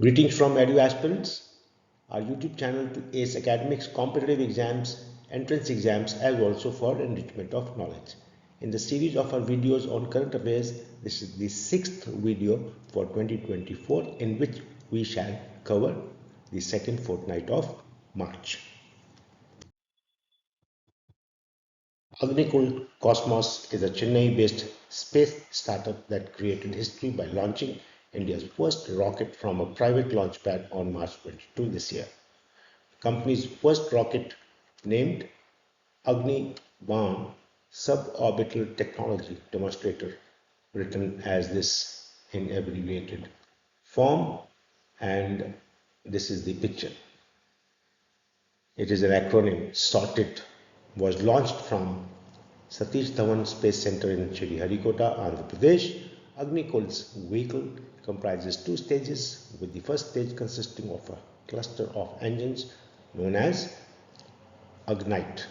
Greetings from Edu Aspirants, our YouTube channel to ace academics, competitive exams, entrance exams, as also for enrichment of knowledge. In the series of our videos on current affairs, this is the sixth video for 2024 in which we shall cover the second fortnight of March. Agnikul Cosmos is a Chennai-based space startup that created history by launching India's first rocket from a private launch pad on March 22 this year. The company's first rocket, named Agni Baan Suborbital Technology Demonstrator, written as this in abbreviated form, and this is the picture. It is an acronym. SORTIT was launched from Satish Dhawan Space Center in Sriharikota, Andhra Pradesh. Agnikul's vehicle comprises two stages, with the first stage consisting of a cluster of engines known as Agnite,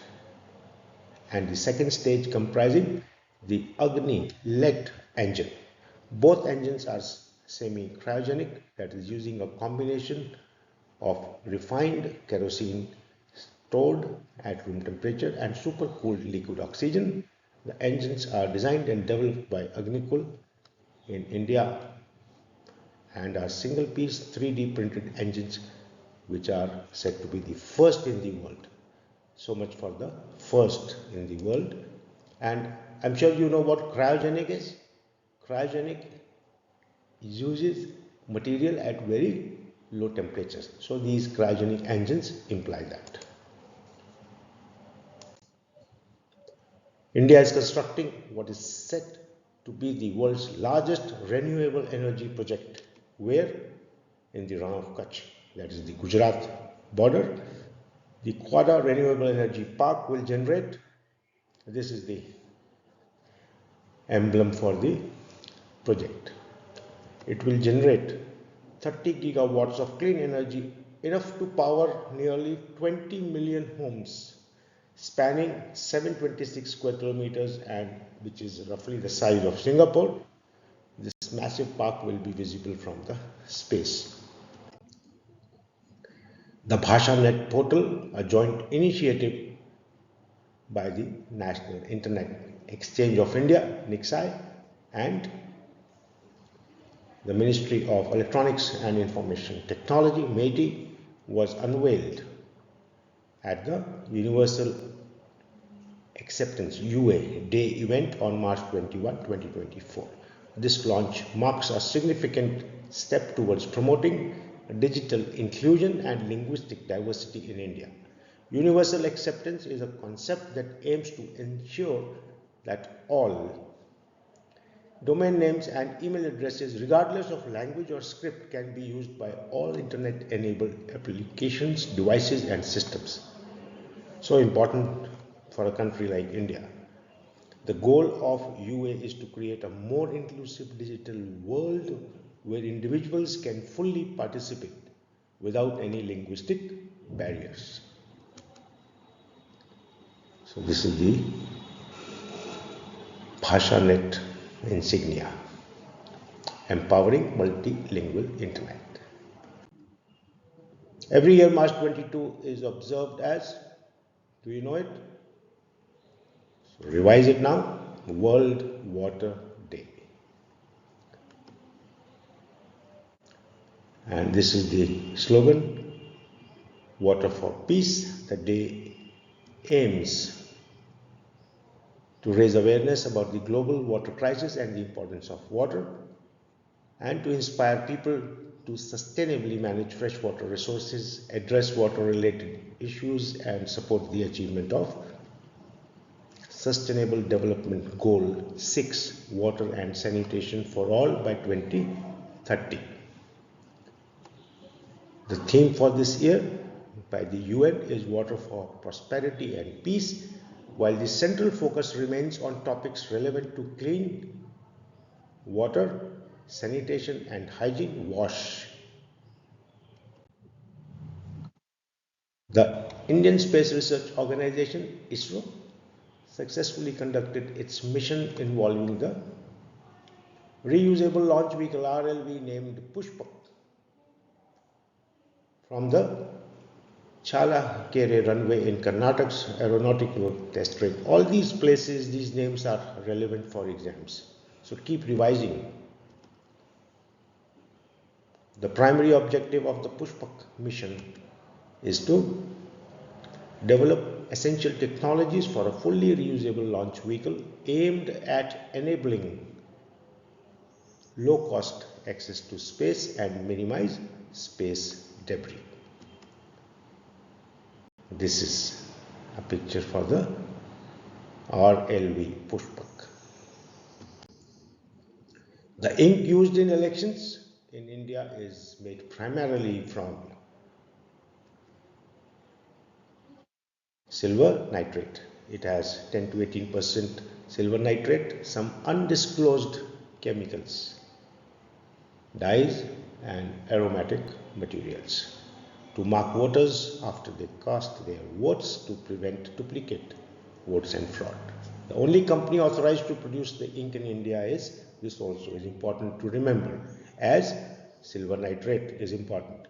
and the second stage comprising the Agni-led engine. Both engines are semi-cryogenic, that is, using a combination of refined kerosene stored at room temperature and supercooled liquid oxygen. The engines are designed and developed by Agnikul in India and are single-piece 3D printed engines which are said to be the first in the world. So much for the first in the world. And I'm sure you know what cryogenic is. Cryogenic uses material at very low temperatures. So these cryogenic engines imply that. India is constructing what is said to be the world's largest renewable energy project. Where? In the Rann of Kutch, that is the Gujarat border. The Quadra Renewable Energy Park will generate, this is the emblem for the project. It will generate 30 gigawatts of clean energy, enough to power nearly 20 million homes, spanning 726 square kilometers, and which is roughly the size of Singapore. This massive park will be visible from the space. The BhashaNet portal, a joint initiative by the National Internet Exchange of India, NIXI, and the Ministry of Electronics and Information Technology, MeitY, was unveiled at the Universal Acceptance UA Day event on March 21, 2024. This launch marks a significant step towards promoting digital inclusion and linguistic diversity in India. Universal acceptance is a concept that aims to ensure that all domain names and email addresses, regardless of language or script, can be used by all internet-enabled applications, devices, and systems. So important for a country like India. The goal of UA is to create a more inclusive digital world where individuals can fully participate without any linguistic barriers. So this is the BhashaNet insignia, empowering multilingual internet. Every year March 22 is observed as, do you know it? So revise it now, World Water Day. And this is the slogan, Water for Peace. The day aims to raise awareness about the global water crisis and the importance of water, and to inspire people to sustainably manage freshwater resources, address water-related issues, and support the achievement of Sustainable Development Goal 6, Water and Sanitation for All by 2030. The theme for this year by the UN is Water for Prosperity and Peace, while the central focus remains on topics relevant to clean water, sanitation and hygiene, WASH. The Indian Space Research Organization, ISRO, successfully conducted its mission involving the reusable launch vehicle RLV named Pushpak. from the Chalakere runway in Karnataka's aeronautical test range. All these places, these names are relevant for exams. So keep revising. The primary objective of the Pushpak mission is to develop essential technologies for a fully reusable launch vehicle aimed at enabling low-cost access to space and minimize space debris. This is a picture for the RLV Pushpak. The ink used in elections in India is made primarily from silver nitrate. It has 10 to 18% silver nitrate, some undisclosed chemicals, dyes and aromatic materials to mark voters after they cast their votes to prevent duplicate votes and fraud. The only company authorized to produce the ink in India is, this also is important to remember, as silver nitrate is important.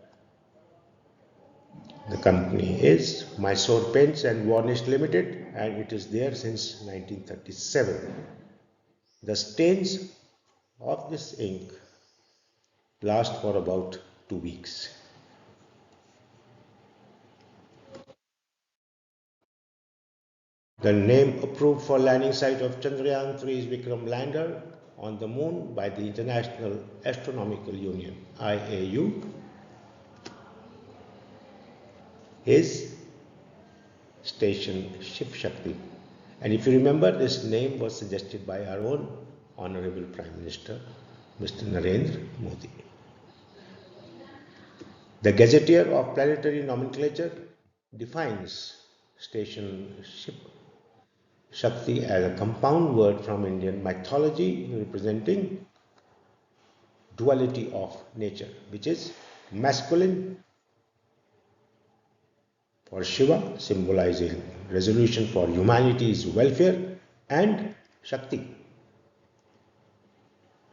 The company is Mysore Paints and Varnish Limited, and it is there since 1937. The stains of this ink last for about 2 weeks. The name approved for landing site of Chandrayaan-3's Vikram lander on the moon by the International Astronomical Union (IAU) is station Shiv Shakti. And if you remember, this name was suggested by our own Honorable Prime Minister, Mr. Narendra Modi. The Gazetteer of Planetary Nomenclature defines station Shiv Shakti as a compound word from Indian mythology representing duality of nature, which is masculine for Shiva, symbolizing resolution for humanity's welfare, and Shakti,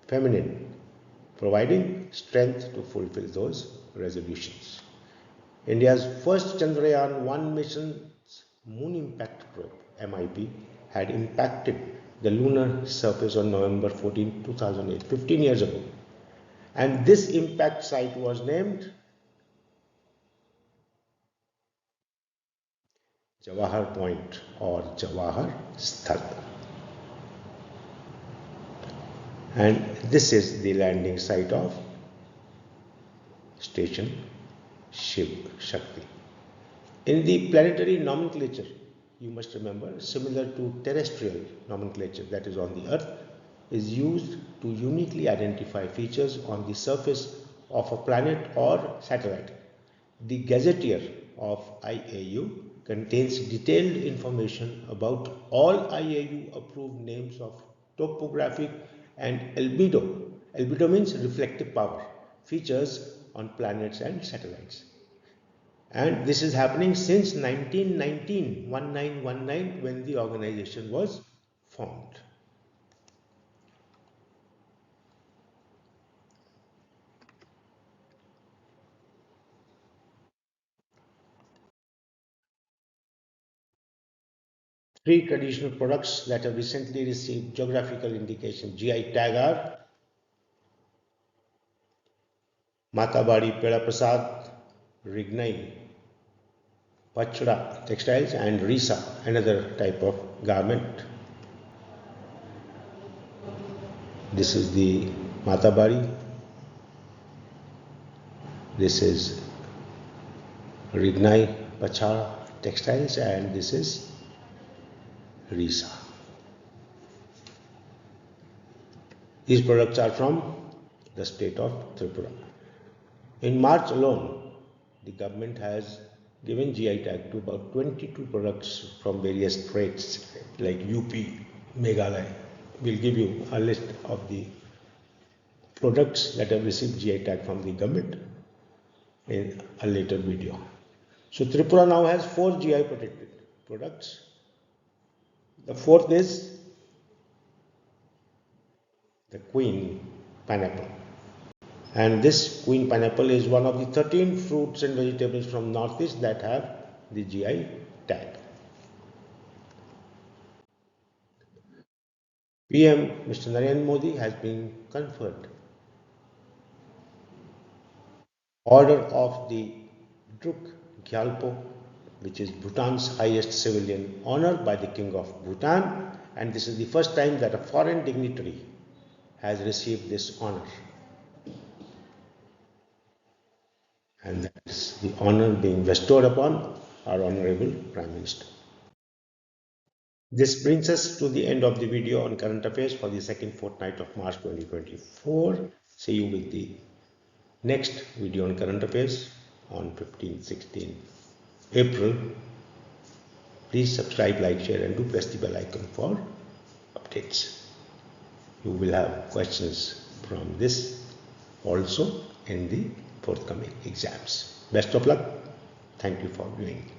feminine, providing strength to fulfill those resolutions. India's first Chandrayaan-1 mission's Moon Impact Probe, MIP, had impacted the lunar surface on November 14, 2008, 15 years ago. And this impact site was named Jawahar Point or Jawahar Sthal. And this is the landing site of station Shiv Shakti. In the planetary nomenclature, you must remember, similar to terrestrial nomenclature, that is on the Earth, is used to uniquely identify features on the surface of a planet or satellite. The Gazetteer of IAU contains detailed information about all IAU approved names of topographic and albedo. Albedo means reflective power, features on planets and satellites. And this is happening since 1919, when the organization was formed. Three traditional products that have recently received geographical indication GI tag are Matabadi Peda Prasad, Rignai, Pachda textiles, and Risa, another type of garment. This is the Matabari. This is Rignai Pachda textiles, and this is Risa. These products are from the state of Tripura. In March alone, the government has given GI tag to about 22 products from various states like UP, Meghalaya. We'll give you a list of the products that have received GI tag from the government in a later video. So Tripura now has 4 GI protected products. The fourth is the Queen pineapple. And this queen pineapple is one of the 13 fruits and vegetables from Northeast that have the GI tag. PM Mr. Narendra Modi has been conferred Order of the Druk Gyalpo, which is Bhutan's highest civilian honor by the King of Bhutan, and this is the first time that a foreign dignitary has received this honor. And that is the honor being bestowed upon our Honorable Prime Minister. This brings us to the end of the video on current affairs for the second fortnight of March 2024. See you with the next video on current affairs on 15-16 April. Please subscribe, like, share, and do press the bell icon for updates. You will have questions from this also in the forthcoming exams. Best of luck. Thank you for viewing.